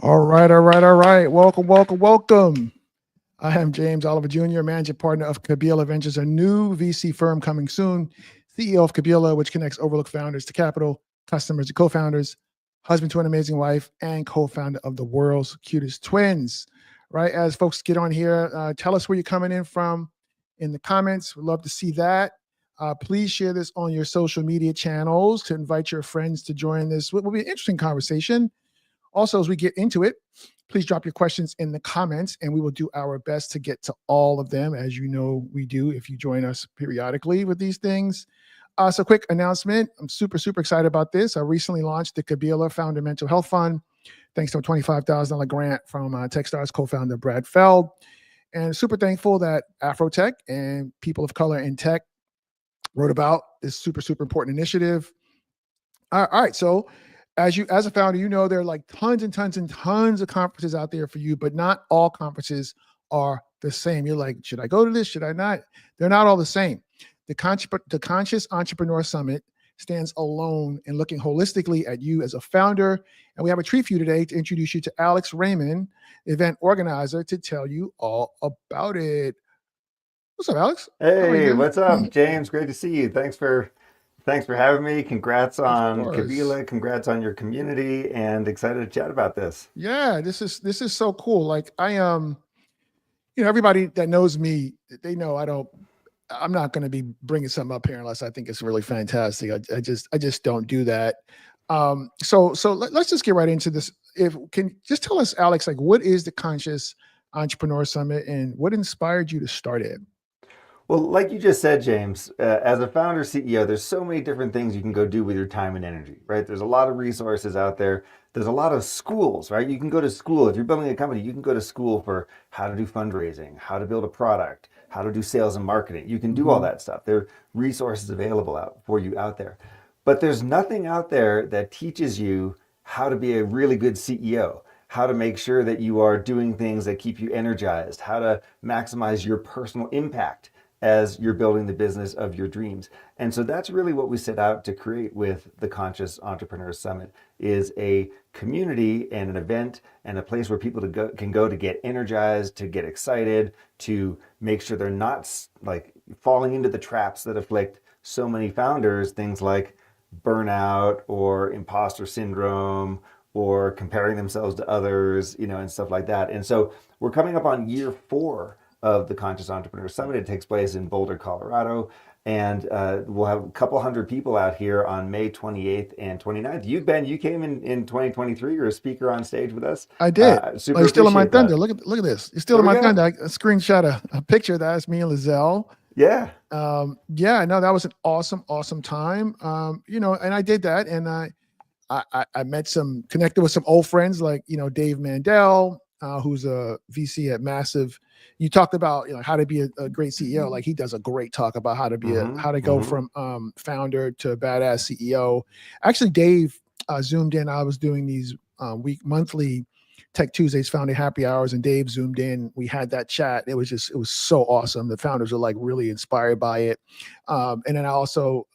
All right. Welcome. I am James Oliver Jr., managing partner of Kabila Ventures, a new VC firm coming soon. CEO of Kabila, which connects overlooked founders to capital, customers to co-founders, husband to an amazing wife, and co-founder of the world's cutest twins. Right, as folks get on here, tell us where you're coming in from in the comments. We'd love to see that. Please share this on your social media channels to invite your friends to join this. What will be an interesting conversation. Also, as we get into it, please drop your questions in the comments and we will do our best to get to all of them, as you know we do if you join us periodically with these things. So quick announcement. I'm super excited about this. I recently launched the Kabila Founder Mental Health Fund, thanks to a $25,000 grant from Techstars co-founder Brad Feld. And super thankful that Afrotech and people of color in tech wrote about this super important initiative. All right. So as a founder, you know there are like tons and tons of conferences out there for you, but not all conferences are the same. You're like, should I go to this? Should I not? They're not all the same. The Conscious Entrepreneur Summit stands alone in looking holistically at you as a founder. And we have a treat for you today to introduce you to Alex Raymond, event organizer, to tell you all about it. What's up, Alex? How are you, Hey, man? what's up, James? Great to see you. Thanks for having me. Congrats Of on course. Kabila. Congrats on your community, and excited to chat about this. Yeah, this is so cool. Like everybody that knows me, they know I'm not going to be bringing something up here unless I think it's really fantastic. I just don't do that. So let's just get right into this. If can just tell us, Alex, like what is the Conscious Entrepreneur Summit and what inspired you to start it? Well, like you just said, James, as a founder CEO, there's so many different things you can go do with your time and energy, right? There's a lot of resources out there. There's a lot of schools, right? You can go to school. If you're building a company, you can go to school for how to do fundraising, how to build a product, how to do sales and marketing. You can do all Mm-hmm. that stuff. There are resources available out for you out there. But there's nothing out there that teaches you how to be a really good CEO, how to make sure that you are doing things that keep you energized, how to maximize your personal impact as you're building the business of your dreams. And so that's really what we set out to create with the Conscious Entrepreneurs Summit is a community and an event and a place where people can go to get energized, to get excited, to make sure they're not like falling into the traps that afflict so many founders, things like burnout or imposter syndrome or comparing themselves to others, and stuff like that. And so we're coming up on year 4 of the Conscious Entrepreneur Summit. It takes place in Boulder, Colorado. And we'll have a couple hundred people out here on May 28th and 29th. You came in 2023. You're a speaker on stage with us. I did. Oh, Super you're stealing my appreciate thunder. that. Look at this. You're There stealing we my go. thunder. I screenshot a picture. That's me and Lizelle. Yeah. Yeah, no, that was an awesome time. And I did that, and I met connected with some old friends like Dave Mandel, who's a VC at Massive. You talked about how to be a great CEO. Like he does a great talk about Mm-hmm. how to go Mm-hmm. from founder to badass CEO. Actually, Dave zoomed in. I was doing these monthly Tech Tuesdays founding happy hours, and Dave zoomed in. We had that chat. It was so awesome. The founders were like really inspired by it. And then I also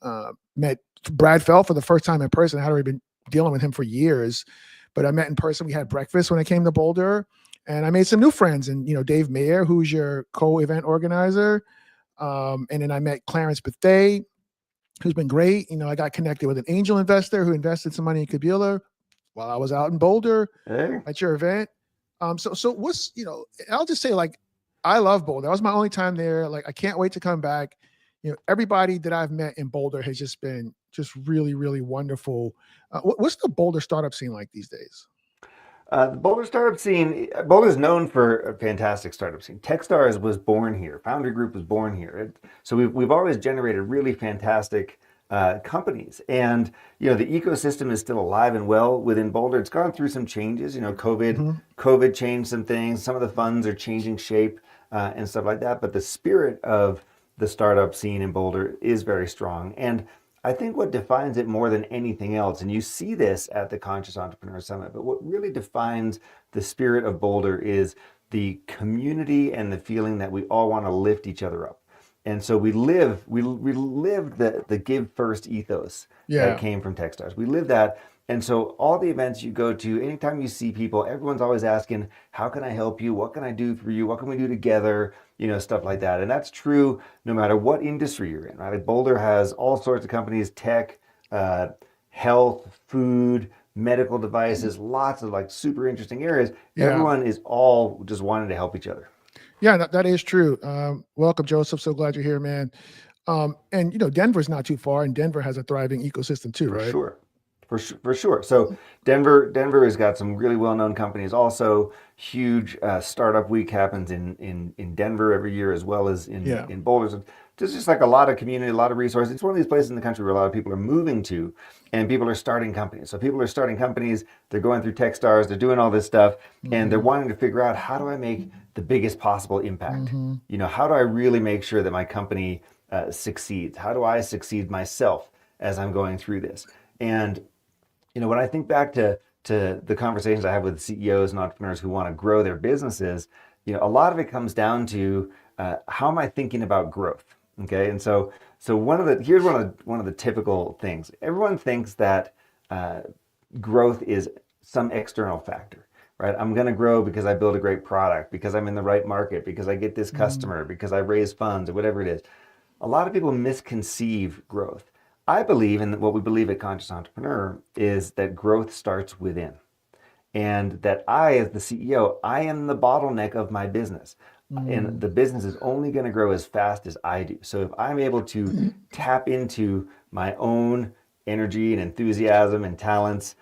met Brad Fell for the first time in person. I had already been dealing with him for years, but I met in person. We had breakfast when I came to Boulder, and I made some new friends. And Dave Mayer, who's your co-event organizer, and then I met Clarence Bethay, who's been great. I got connected with an angel investor who invested some money in Kabila while I was out in Boulder Hey. at your event. So what's I'll just say like I love Boulder. That was my only time there. Like I can't wait to come back. Everybody that I've met in Boulder has just been just really wonderful. What's the Boulder startup scene like these days? The Boulder startup scene, Boulder is known for a fantastic startup scene. Techstars was born here. Foundry Group was born here. So we've always generated really fantastic companies. And, the ecosystem is still alive and well within Boulder. It's gone through some changes. Mm-hmm. COVID changed some things. Some of the funds are changing shape and stuff like that. But the spirit of the startup scene in Boulder is very strong. And I think what defines it more than anything else, and you see this at the Conscious Entrepreneur Summit, but what really defines the spirit of Boulder is the community and the feeling that we all want to lift each other up. And so we live the give first ethos that Yeah. came from Techstars. We live that, And so all the events you go to, anytime you see people, everyone's always asking, how can I help you? What can I do for you? What can we do together? Stuff like that. And that's true no matter what industry you're in, right? Like Boulder has all sorts of companies, tech, uh, health, food, medical devices, lots of like super interesting areas. Yeah. Everyone is all just wanting to help each other. Yeah, that is true. Welcome, Joseph. So glad you're here, man. And Denver's not too far, and Denver has a thriving ecosystem too, For right? sure. For sure. So Denver has got some really well-known companies. Also, huge startup week happens in Denver every year, as well as in Yeah. in Boulder. So there's just like a lot of community, a lot of resources. It's one of these places in the country where a lot of people are moving to, and people are starting companies. So people are starting companies. They're going through TechStars. They're doing all this stuff, and they're Hmm. wanting to figure out, how do I make the biggest possible impact? Hmm. How do I really make sure that my company succeeds? How do I succeed myself as I'm going through this? And when I think back to the conversations I have with CEOs and entrepreneurs who want to grow their businesses, a lot of it comes down to, how am I thinking about growth? Okay, and so here's one of the typical things. Everyone thinks that uh, growth is some external factor, right? I'm going to grow because I build a great product, because I'm in the right market, because I get this Hmm. customer, because I raise funds, or whatever it is. A lot of people misconceive growth. I believe, and what we believe at Conscious Entrepreneur, is that growth starts within. And that I, as the CEO, I am the bottleneck of my business. And Hmm. the business is only going to grow as fast as I do. So if I'm able to tap into my own energy and enthusiasm and talents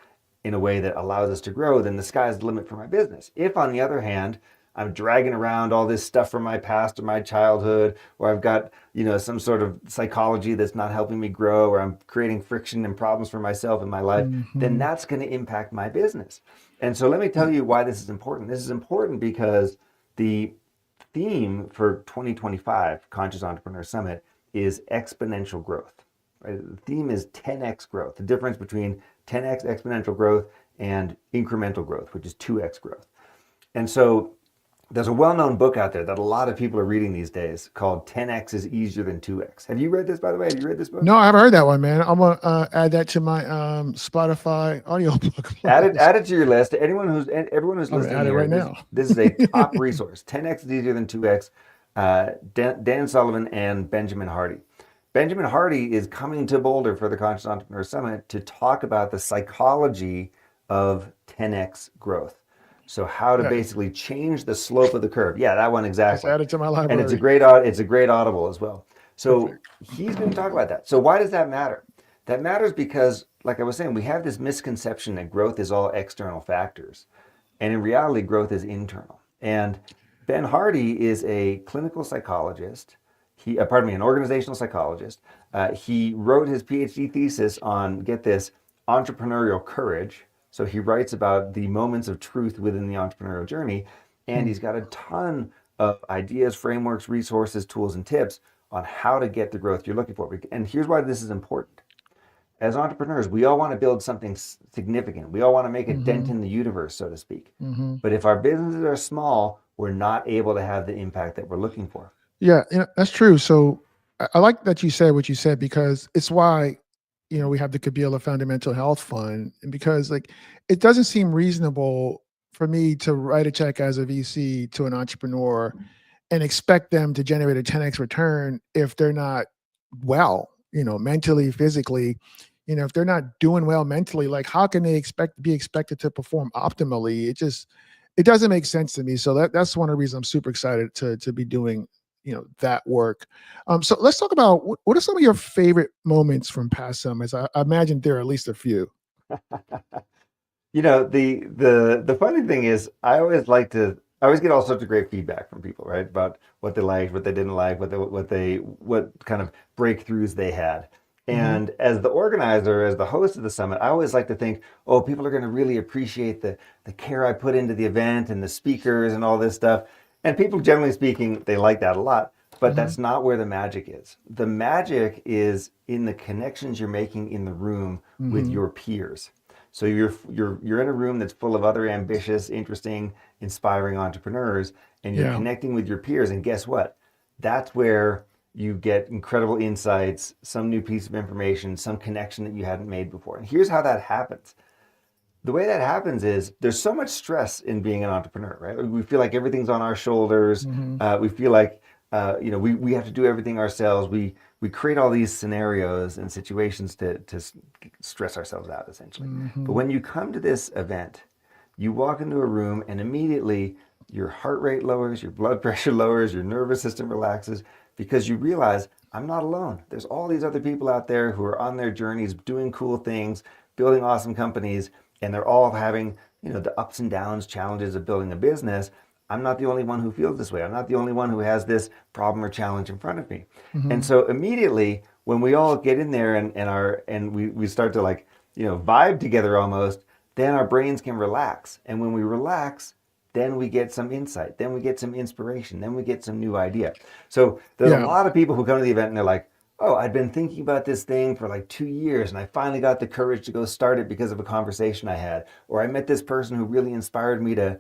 in a way that allows us to grow, then the sky's the limit for my business. If, on the other hand, I'm dragging around all this stuff from my past or my childhood, or I've got, some sort of psychology that's not helping me grow, or I'm creating friction and problems for myself in my life, then Hmm. that's going to impact my business. And so let me tell you why this is important. This is important because the theme for 2025 Conscious Entrepreneur Summit is exponential growth. Right? The theme is 10x growth, the difference between 10x exponential growth and incremental growth, which is 2x growth. And so there's a well-known book out there that a lot of people are reading these days called 10x is easier than 2x. Have you read this, by the way? Have you read this book? No, I haven't heard that one, man. I'm gonna add that to my Spotify audiobook playlist. Add it to your list. Everyone who's I'm gonna listening add it here, right this now. this is a top resource. 10x is easier than 2x. Dan Sullivan and Benjamin Hardy. Benjamin Hardy is coming to Boulder for the Conscious Entrepreneur Summit to talk about the psychology of 10x growth. So how to Yeah, basically change the slope of the curve. Yeah, that one just exactly. add it to my And library. it's a great audible as well. So Perfect. he's going to talk about that. So why does that matter? That matters because, like I was saying, we have this misconception that growth is all external factors. And in reality, growth is internal. And Ben Hardy is a clinical psychologist. An organizational psychologist. He wrote his PhD thesis on, get this, entrepreneurial courage. So he writes about the moments of truth within the entrepreneurial journey. And Hmm. he's got a ton of ideas, frameworks, resources, tools, and tips on how to get the growth you're looking for. And here's why this is important. As entrepreneurs, we all want to build something significant. We all want to make a dent Hmm. in the universe, so to speak. Hmm. But if our businesses are small, we're not able to have the impact that we're looking for. Yeah, that's true. So I like that you said what you said because it's why we have the Kabila Fundamental Health Fund, and because like it doesn't seem reasonable for me to write a check as a VC to an entrepreneur and expect them to generate a 10x return if they're not well, mentally, physically. If they're not doing well mentally, like how can they be expected to perform optimally? It doesn't make sense to me. So that's one of the reasons I'm super excited to be doing that work. So let's talk about what are some of your favorite moments from past summits. I imagine there are at least a few. The funny thing is, I always get all sorts of great feedback from people, right? About what they liked, what they didn't like, what kind of breakthroughs they had. Hmm. And as the organizer, as the host of the summit, I always like to think, oh, people are going to really appreciate the care I put into the event and the speakers and all this stuff. And people, generally speaking, they like that a lot. But Hmm. that's not where the magic is. The magic is in the connections you're making in the room with Hmm. your peers. So you're in a room that's full of other ambitious, interesting, inspiring entrepreneurs, and you're Yeah. connecting with your peers. And guess what? That's where you get incredible insights, some new piece of information, some connection that you hadn't made before. And here's how that happens. the way that happens is there's so much stress in being an entrepreneur, right? We feel like everything's on our shoulders. Hmm. We feel like we have to do everything ourselves. We create all these scenarios and situations to stress ourselves out, essentially. But Hmm. when you come to this event, you walk into a room and immediately your heart rate lowers, your blood pressure lowers, your nervous system relaxes because you realize I'm not alone. There's all these other people out there who are on their journeys, doing cool things, building awesome companies, and they're all having, the ups and downs, challenges of building a business. I'm not the only one who feels this way. I'm not the only one who has this problem or challenge in front of me. And Hmm. so immediately when we all get in there and we start to like, vibe together almost, then our brains can relax. And when we relax, then we get some insight, then we get some inspiration, then we get some new idea. So there's a Yeah. lot of people who come to the event and they're like, oh, I'd been thinking about this thing for like 2 years and I finally got the courage to go start it because of a conversation I had. Or I met this person who really inspired me to,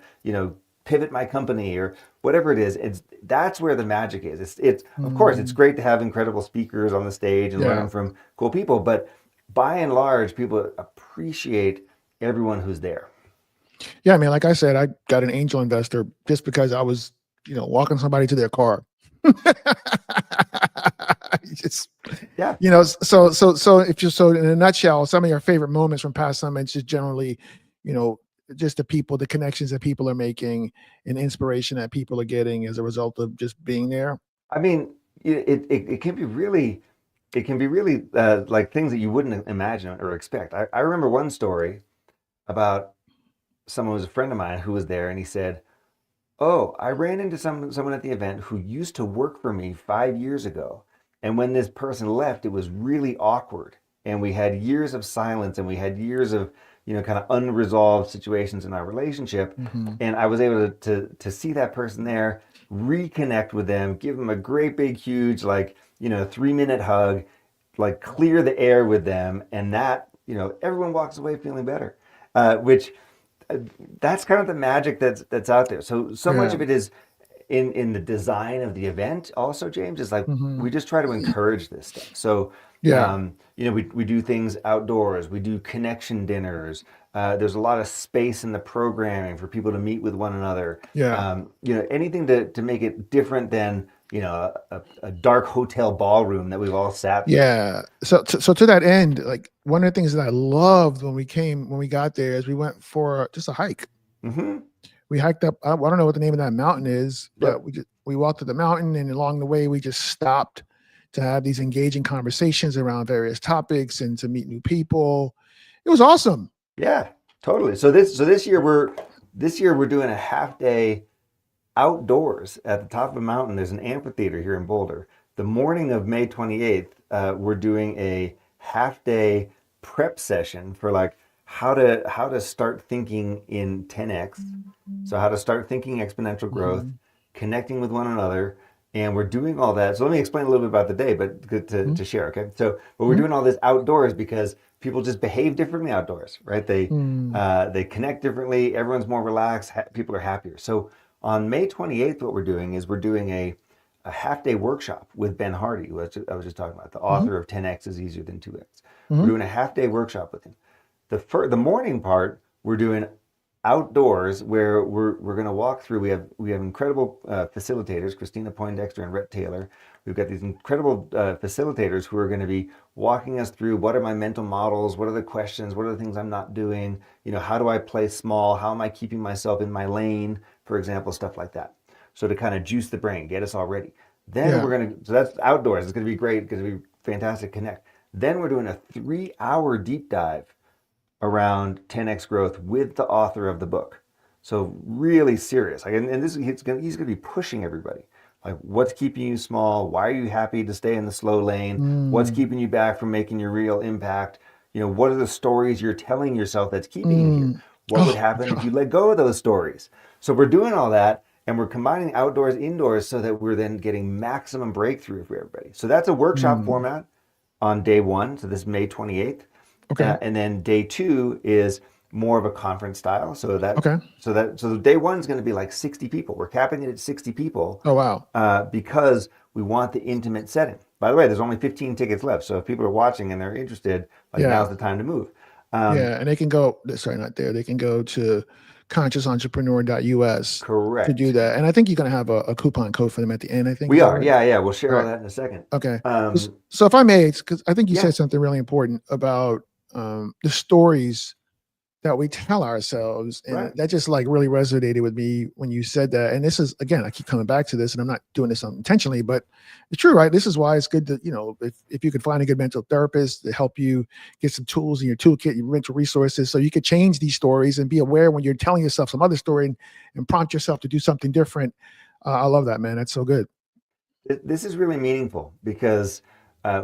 pivot my company or whatever it is. That's where the magic is. It's of course it's Hmm. great to have incredible speakers on the stage and Yeah. learn from cool people, but by and large, people appreciate everyone who's there. Yeah. I mean, like I said, I got an angel investor just because I was, walking somebody to their car. Just, Yeah. so if you so in a nutshell, some of your favorite moments from past summits just generally, you know, just the people, the connections that people are making, and inspiration that people are getting as a result of just being there. I mean, it can be really, like things that you wouldn't imagine or expect. I remember one story about someone who was a friend of mine who was there, and he said, "Oh, I ran into someone at the event who used to work for me 5 years ago, and when this person left, it was really awkward, and we had years of silence, and we had years of kind of unresolved situations in our relationship, Hmm. and I was able to see that person there, reconnect with them, give them a great big huge like 3 minute hug, like clear the air with them, and that everyone walks away feeling better, which uh, that's kind of the magic that's out there. So much Yeah. of it is in the design of the event. Also, James, is like Hmm. we just try to encourage this stuff. So Yeah. we do things outdoors. We do connection dinners. There's a lot of space in the programming for people to meet with one another. Yeah. Anything to make it different than a dark hotel ballroom that we've all sat through. Yeah. So to that end, like one of the things that I loved when we got there is we went for just a hike. Hmm. We hiked up. I don't know what the name of that mountain is, but Yep. we walked to the mountain, and along the way we just stopped to have these engaging conversations around various topics and to meet new people. It was awesome. Yeah. Totally. So this year we're doing a half day outdoors at the top of a mountain. There's an amphitheater here in Boulder. The morning of May 28th, we're doing a half day prep session for like how to start thinking in 10x. So how to start thinking exponential growth, Mhm. connecting with one another, and we're doing all that. So let me explain a little bit about the day, but good to share. Okay, but we're Mhm. doing all this outdoors because people just behave differently outdoors, right? They Mhm. they connect differently. Everyone's more relaxed. People are happier. So on May 28th, what we're doing is we're doing a half day workshop with Ben Hardy, who I was just talking about, the Mhm. author of 10x is easier than 2x. We're Mhm. doing a half day workshop with him. The morning part we're doing outdoors where we're going to walk through. We have incredible facilitators, Christina Poindexter and Rhett Taylor. We've got these incredible facilitators who are going to be walking us through what are my mental models, what are the questions, what are the things I'm not doing, how do I play small, how am I keeping myself in my lane, for example, stuff like that. So to kind of juice the brain, get us all ready. Then Yeah. we're going to, so that's outdoors. It's going to be great. It's going to be fantastic connect. Then we're doing a 3 hour deep dive around 10x growth with the author of the book. So really serious. Like, and this he's going to be pushing everybody. Like, what's keeping you small? Why are you happy to stay in the slow lane? What's Mm. keeping you back from making your real impact? What are the stories you're telling yourself that's keeping you here? Mm. What would Oh, happen if you let go of those stories? So we're doing all that, and we're combining outdoors, indoors, so that we're then getting maximum breakthrough for everybody. So that's a workshop mm. format on day one. So this May 28th. Okay. And then day two is more of a conference style. Okay. So day one is going to be like 60 people. We're capping it at 60 people Oh wow. because we want the intimate setting. By the way, there's only 15 tickets left. So if people are watching and they're interested, like Yeah. now's the time to move. Yeah, and they can go, sorry, not there. They can go to consciousentrepreneur.us to do Correct. that. And I think you're going to have a coupon code for them at the end, I think. We Is that are. right? Yeah, yeah. We'll share All all right. that in a second. Okay. Um, So if I may, because I think you yeah. said something really important about the stories that we tell ourselves, and Right. that just like really resonated with me when you said that. And this is, again, I keep coming back to this, and I'm not doing this intentionally, but it's true, right? This is why it's good to, if you could find a good mental therapist to help you get some tools in your toolkit, your mental resources, so you could change these stories and be aware when you're telling yourself some other story, and prompt yourself to do something different. I love that, man. That's so good. This is really meaningful because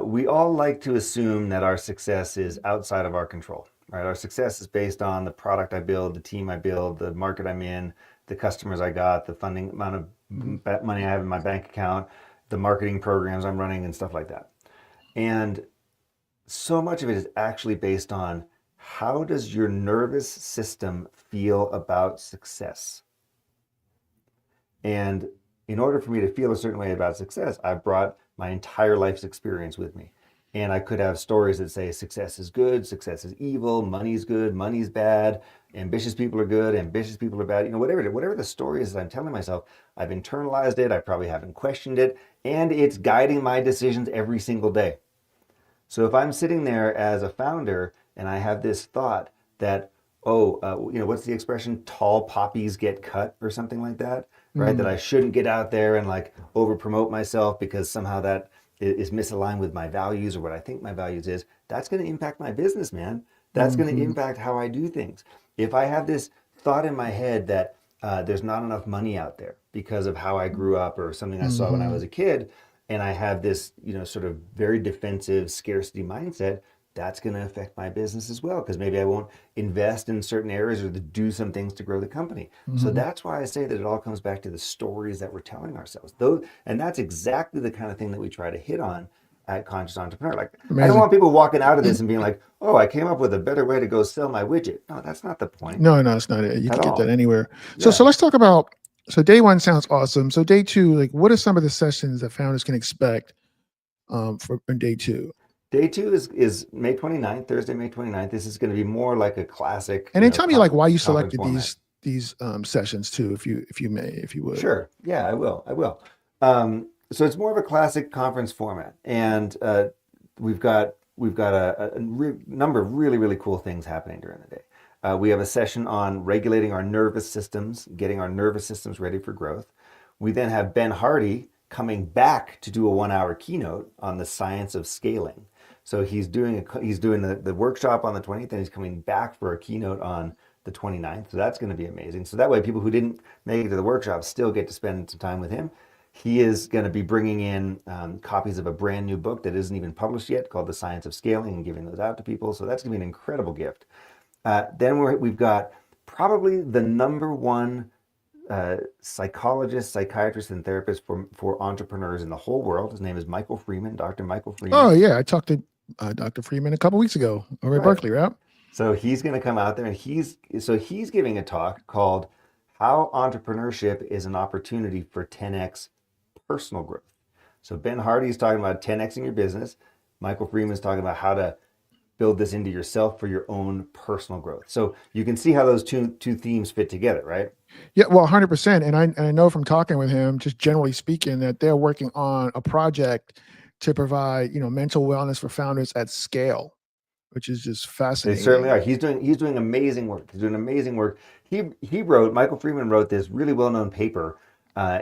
we all like to assume that our success is outside of our control, right? Our success is based on the product I build, the team I build, the market I'm in, the customers I got, the funding amount of Mhm. money I have in my bank account, the marketing programs I'm running, and stuff like that. And so much of it is actually based on how does your nervous system feel about success? And in order for me to feel a certain way about success, I brought my entire life's experience with me. And I could have stories that say success is good, success is evil, money's good, money's bad, ambitious people are good, ambitious people are bad. Whatever the story is that I'm telling myself, I've internalized it, I probably haven't questioned it, and it's guiding my decisions every single day. So if I'm sitting there as a founder and I have this thought that, oh, what's the expression? Tall poppies get cut or something like that, right? That Mm, I shouldn't get out there and like over promote myself because somehow that is misaligned with my values or what I think my values is. That's going to impact my business, man. That's going to mhm, impact how I do things. If I have this thought in my head that there's not enough money out there because of how I grew up or something I saw when I was mhm, a kid, and I have this, sort of very defensive scarcity mindset, that's going to affect my business as well because maybe I won't invest in certain areas or to do some things to grow the company. So mhm. that's why I say that it all comes back to the stories that we're telling ourselves. Those, and that's exactly the kind of thing that we try to hit on at Conscious Entrepreneur. Like, I don't Amazing. want people walking out of this and being like, "Oh, I came up with a better way to go sell my widget." No, that's not the point No, no, it's not it. You at can get that all. anywhere. So Yeah. let's talk about, so day one sounds awesome. So day two, like what are some of the sessions that founders can expect for in day two? Day two is May 29th, Thursday, May 29th. This is going to be more like a classic, And then tell me like why you conference selected format. these sessions too, if you may, if you would. Sure. Yeah, I will. I will. So it's more of a classic conference format, and we've got a number of really cool things happening during the day. We have a session on regulating our nervous systems, getting our nervous systems ready for growth. We then have Ben Hardy coming back to do a 1 hour keynote on the science of scaling. So he's doing the workshop on the 20th, and he's coming back for a keynote on the 29th. So that's going to be amazing. So that way, people who didn't make it to the workshop still get to spend some time with him. He is going to be bringing in copies of a brand new book that isn't even published yet called The Science of Scaling and giving those out to people. So that's going to be an incredible gift. Then we've got probably the number one psychologist, psychiatrist, and therapist for entrepreneurs in the whole world. His name is Michael Freeman, Dr. Michael Oh Freeman. yeah, I talked to Dr. Freeman a couple weeks ago over at Right. Berkeley, right? So he's going to come out there and he's giving a talk called How Entrepreneurship is an Opportunity for 10x Personal Growth. So Ben Hardy is talking about 10xing your business. Michael Freeman is talking about how to build this into yourself for your own personal growth. So you can see how those two themes fit together, right? Yeah, well, 100%. And I know from talking with him, just generally speaking, that they're working on a project to provide, mental wellness for founders at scale, which is just They certainly fascinating. are. He's doing amazing work. He's doing amazing work. Michael Freeman wrote this really well known paper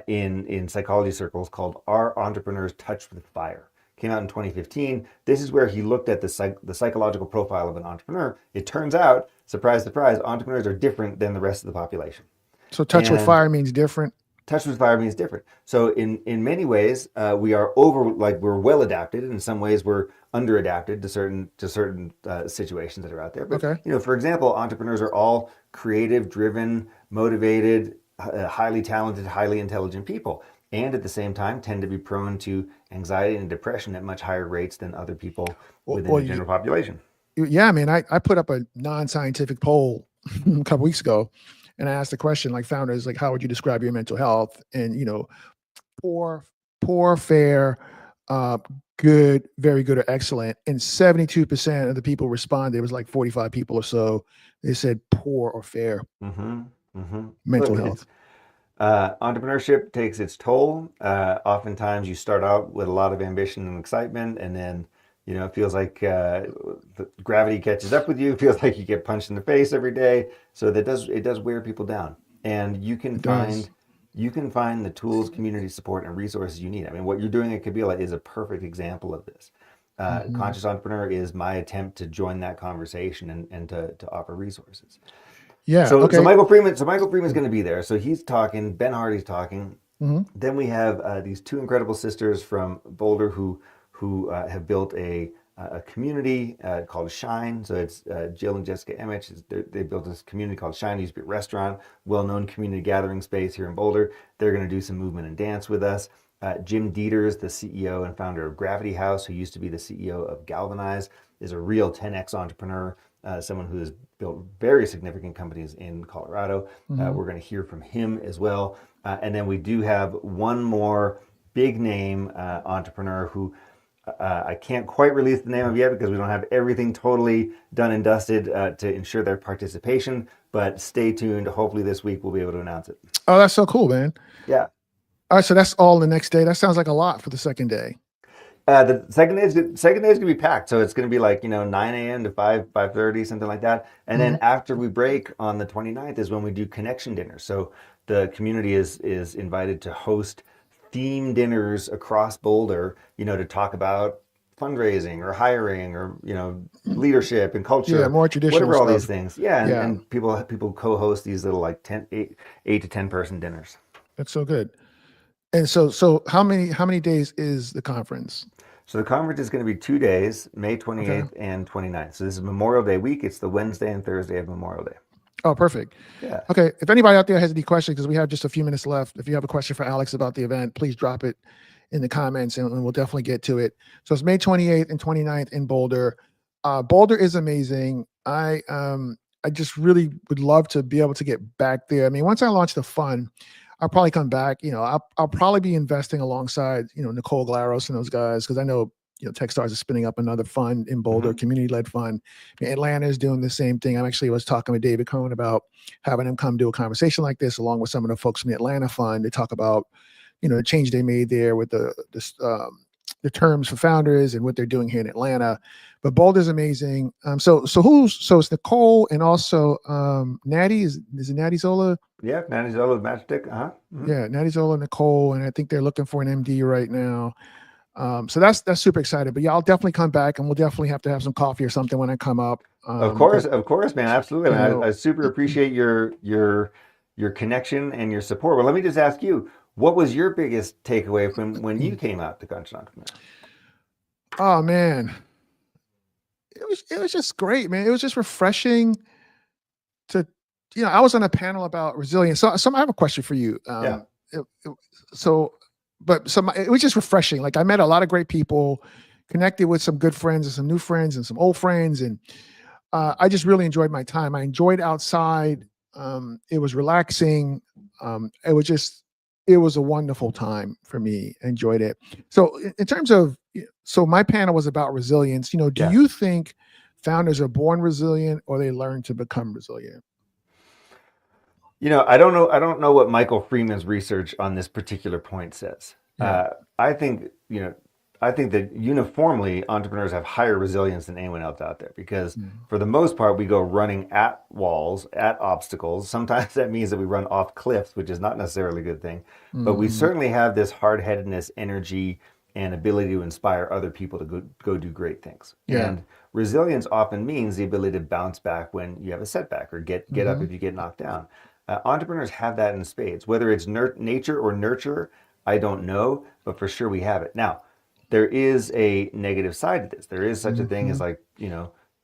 in psychology circles called "Are Entrepreneurs Touched with Fire?" Came out in 2015. This is where he looked at the psychological profile of an entrepreneur. It turns out, surprise surprise, entrepreneurs are different than the rest of the population. So touch with And fire means different. touch with fire means different. So in many ways, we are we're well adapted. In some ways, we're under adapted to certain situations that are out there. But Okay. for example, entrepreneurs are all creative, driven, motivated, highly talented, highly intelligent people, and at the same time tend to be prone to anxiety and depression at much higher rates than other people Well, within well the general population. yeah, I mean, I put up a non-scientific poll a couple weeks ago, and I asked the question, like founders, like, how would you describe your mental health? And poor, poor, fair, uh, good, very good, or excellent. And 72% of the people responded. It was like 45 people or so. They said poor or fair Mm-hmm. Mm-hmm. mental Look, it's health. entrepreneurship takes its toll. Oftentimes, you start out with a lot of ambition and excitement, and then it feels like the gravity catches up with you. It feels like you get punched in the face every day. So it does wear people down, and It does. you can find the tools, community support, and resources you need. I mean, what you're doing at Kabila is a perfect example of this. Hmm. Conscious Entrepreneur is my attempt to join that conversation and to offer resources. Yeah. So Okay. Michael Freeman's going to be there. So he's talking. Ben Hardy's talking. Hmm. Then we have these two incredible sisters from Boulder who have built a community called Shine. So it's Jill and Jessica Emmett. They built this community called Shine. It used to be a restaurant, well-known community gathering space here in Boulder. They're going to do some movement and dance with us. Jim Dieters, the CEO and founder of Gravity House, who used to be the CEO of Galvanize, is a real 10x entrepreneur, someone who has built very significant companies in Colorado. Hmm. We're going to hear from him as well. And then we do have one more big name entrepreneur who I can't quite release the name of yet because we don't have everything totally done and dusted to ensure their participation. But stay tuned. Hopefully this week we'll be able to announce it. Oh, that's so cool, man. Yeah. All right. So that's all the next day. That sounds like a lot for the second day. The second day is gonna be packed, so it's gonna be like 9 a.m. to 5:30, something like that. And then Hmm. after we break on the 29th is when we do connection dinners. So the community is invited to host theme dinners across Boulder, to talk about fundraising or hiring or leadership and Yeah. culture, More traditional whatever all these stuff. things. Yeah, and, Yeah. and people co-host these little like 8 to 10 person dinners. That's so good. And so how many days is the conference? So the conference is going to be 2 days, May Okay. 28th and 29th. So this is Memorial Day week. It's the Wednesday and Thursday of Memorial Day. Oh, perfect. Yeah. Okay. If anybody out there has any questions, because we have just a few minutes left, if you have a question for Alex about the event, please drop it in the comments and we'll definitely get to it. So it's May 28th and 29th in Boulder. Boulder is amazing. I just really would love to be able to get back there. I mean, once I launch the fund, I'll probably come back. I'll probably be investing alongside, Nicole Glaros and those guys, because I know, Techstars is spinning up another fund in Boulder, Hmm. community-led fund. Atlanta is doing the same thing. I was talking with David Cohen about having him come do a conversation like this, along with some of the folks from the Atlanta fund. They talk about, the change they made there with the terms for founders and what they're doing here in Atlanta. But Boulder's amazing. So it's Nicole and also Natty. Is it Natty Zola? Yeah, manage all of the matchstick. Uh-huh. Hmm. Yeah, Natty Zola, Nicole, and I think they're looking for an MD right now. So that's super excited. But yeah, I'll definitely come back, and we'll definitely have to have some coffee or something when I come up. Of course, man. Absolutely. You Man. know, I super appreciate your connection and your support. Well, let me just ask you, what was your biggest takeaway from when you came out to Conscious Entrepreneur? oh man, it was just great, man. It was just refreshing to, I was on a panel about resilience. So I have a question for you. Yeah. It, it- so, it was just refreshing. Like I met a lot of great people, connected with some good friends and some new friends and some old friends, and I just really enjoyed my time. I enjoyed outside. It was relaxing. It was a wonderful time for me. Enjoyed it. So in terms of, so my panel was about resilience. Do Yeah. you think founders are born resilient or they learn to become resilient? I don't know. I don't know what Michael Freeman's research on this particular point says. Yeah. I think I think that uniformly entrepreneurs have higher resilience than anyone else out there because Mhm. for the most part we go running at walls, at obstacles. Sometimes that means that we run off cliffs, which is not necessarily a good thing. But we Mhm. certainly have this hard-headedness, energy, and ability to inspire other people to go do great things. Yeah. And resilience often means the ability to bounce back when you have a setback or get up Mhm. if you get knocked down. Entrepreneurs have that in spades. Whether it's nature or nurture, I don't know, but for sure we have it. Now, there is a negative side to this. There is such a thing as Mhm. like,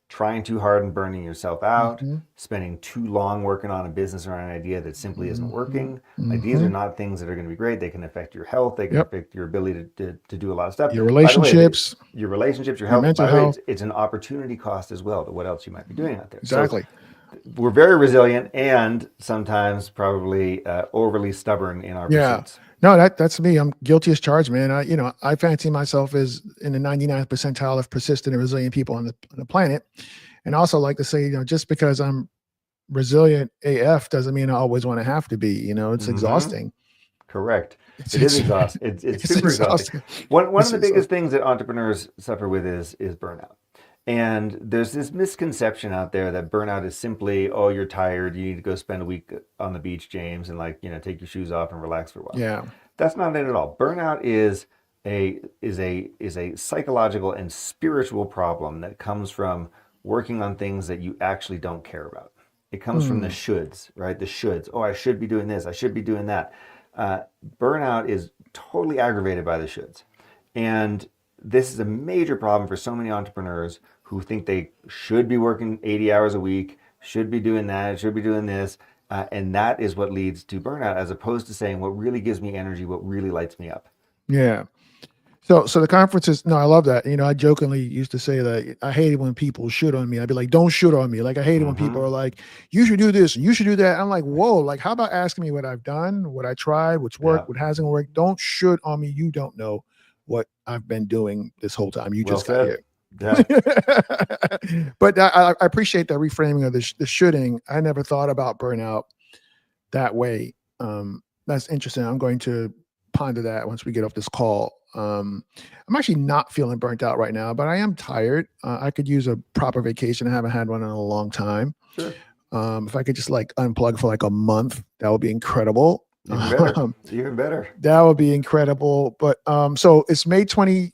trying too hard and burning yourself out, Mhm. spending too long working on a business or an idea that simply isn't Mhm. working. Like these are Mhm. not things that are going to be great. They can affect your health. They can Yep. affect your ability to do a lot of stuff. Your By the way, relationships, your relationships, your your health, mental by the way, health. it's an opportunity cost as well to what else you might be doing out there. So Exactly. we're very resilient and sometimes probably overly stubborn in our Yeah. pursuits. No, that's me. I'm guilty as charged, man. I fancy myself as in the 99th percentile of persistent and resilient people on the planet. And I also like to say, just because I'm resilient AF doesn't mean I always want to have to be. It's Hmm. exhausting. Correct. It's It is it's exhausting. It's it's super exhausting. exhausting. One of It's the biggest exhausting. things that entrepreneurs suffer with is burnout. And there's this misconception out there that burnout is simply, oh, you're tired, you need to go spend a week on the beach, James, and take your shoes off and relax for a while. Yeah. That's not it at all. Burnout is a psychological and spiritual problem that comes from working on things that you actually don't care about. It comes from the Mm, shoulds, right? The shoulds. Oh, I should be doing this. I should be doing that. Uh, Burnout is totally aggravated by the shoulds, and this is a major problem for so many entrepreneurs who think they should be working 80 hours a week, should be doing that, should be doing this, and that is what leads to burnout, as opposed to saying what really gives me energy, what really lights me up. yeah. So the conferences, no, I love that. I jokingly used to say that I hated when people shoot on me. I'd be like, don't shoot on me. Like I hated when people Mm-hmm. are like, you should do this and you should do that. I'm like, whoa, like how about asking me what I've done, what I tried, what's Yeah. worked, what hasn't worked? Don't shoot on me. You don't know what I've been doing this whole time. You Well just got said. here. Yeah. But I appreciate that reframing of the shooting. I never thought about burnout that way. That's interesting. I'm going to ponder that once we get off this call. I'm actually not feeling burnt out right now, but I am tired. I could use a proper vacation. I haven't had one in a long time. Sure. If I could just like unplug for like a month, that would be incredible. Even better. Um, Even better. that would be incredible. But so it's May 27th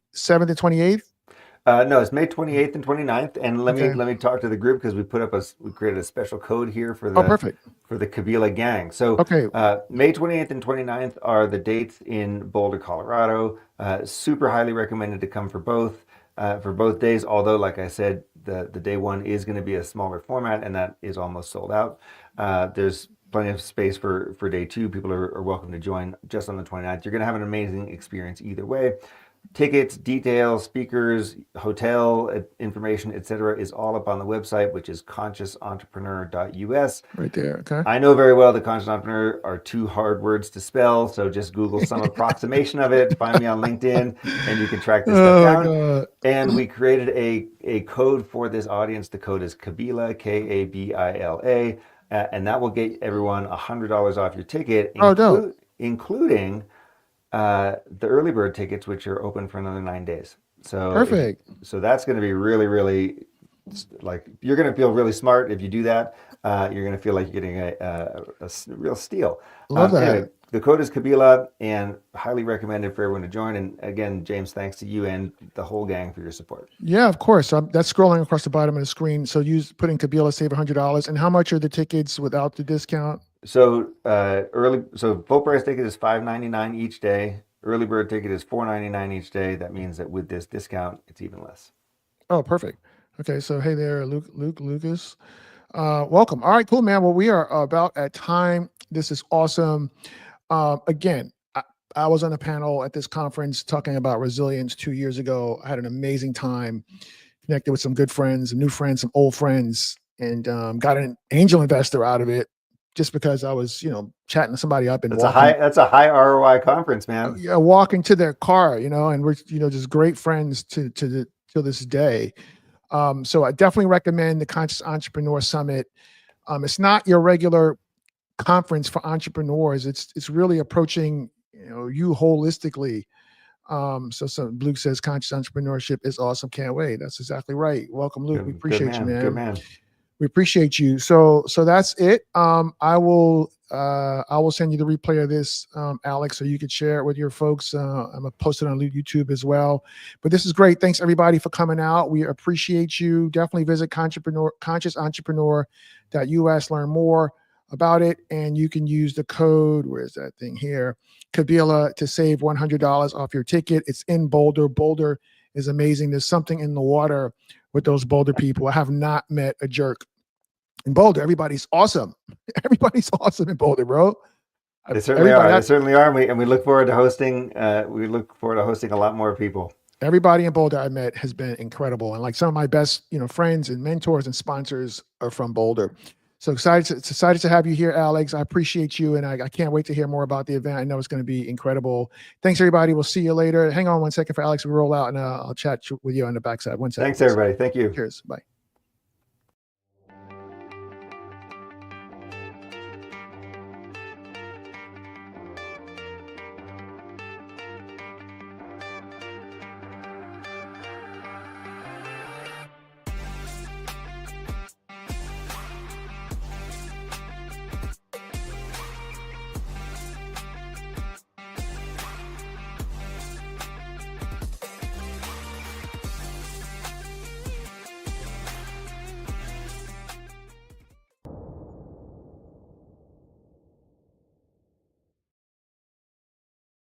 and 28th. No, it's May 28th and 29th, and let me Okay. let me talk to the group because we created a special code here for Oh, the perfect. Kabila gang. So Okay. May 28th and 29th are the dates in Boulder, Colorado. Super highly recommended to come for both days. Although, like I said, the day one is going to be a smaller format, and that is almost sold out. There's plenty of space for day two. People are welcome to join just on the 29th. You're going to have an amazing experience either way. Tickets, details, speakers, hotel information, etc., is all up on the website, which is consciousentrepreneur.us. Right there. Okay. I know very well that conscious entrepreneur are two hard words to spell, so just Google some approximation of it. Find me on LinkedIn, and you can track this stuff Oh my down. God. And we created a code for this audience. The code is Kabila, Kabila, and that will get everyone $100 off your ticket, Oh, dope. including the early bird tickets, which are open for another 9 days. Perfect. So that's going to be really, really, like, you're going to feel really smart if you do that. You're going to feel like you're getting a real steal. Love that. Anyway, the code is Kabila, and highly recommended for everyone to join. And again, James, thanks to you and the whole gang for your support. Yeah, of course. That's scrolling across the bottom of the screen. So use put in Kabila, save $100. And how much are the tickets without the discount? So full price ticket is $5.99 each day. Early bird ticket is $4.99 each day. That means that with this discount, it's even less. Oh, perfect. Okay, so hey there, Lucas. Welcome. All right, cool, man. Well, we are about at time. This is awesome. Again, I was on a panel at this conference talking about resilience 2 years ago. I had an amazing time, connected with some good friends, some new friends, some old friends, and got an angel investor out of it just because I was, chatting somebody up and walking, That's a high ROI conference, man. yeah, walking to their car, and we're, just great friends to this day. So I definitely recommend the Conscious Entrepreneur Summit. It's not your regular conference for entrepreneurs. It's really approaching you holistically. So Luke says conscious entrepreneurship is awesome. Can't wait. That's exactly right. Welcome, Luke. We Good appreciate you, man. Good man. man. We appreciate you. So that's it. I will send you the replay of this, Alex, so you could share it with your folks. I'm gonna post it on YouTube as well. But this is great. Thanks everybody for coming out. We appreciate you. Definitely visit consciousentrepreneur.us, learn more about it, and you can use the code. Where's that thing here? Kabila to save $100 off your ticket. It's in Boulder. Boulder is amazing. There's something in the water with those Boulder people. I have not met a jerk in Boulder. Everybody's awesome. Everybody's awesome in Boulder, bro. They certainly Everybody, are. They certainly are. And we look forward to hosting. We look forward to hosting a lot more people. everybody in Boulder I met has been incredible, and like some of my best, friends and mentors and sponsors are from Boulder. So excited to have you here, Alex. I appreciate you, and I can't wait to hear more about the event. I know it's going to be incredible. Thanks, everybody. We'll see you later. Hang on one second for Alex to roll out, and I'll chat with you on the backside. 1 second. Thanks, everybody. Thank you. Cheers. Bye.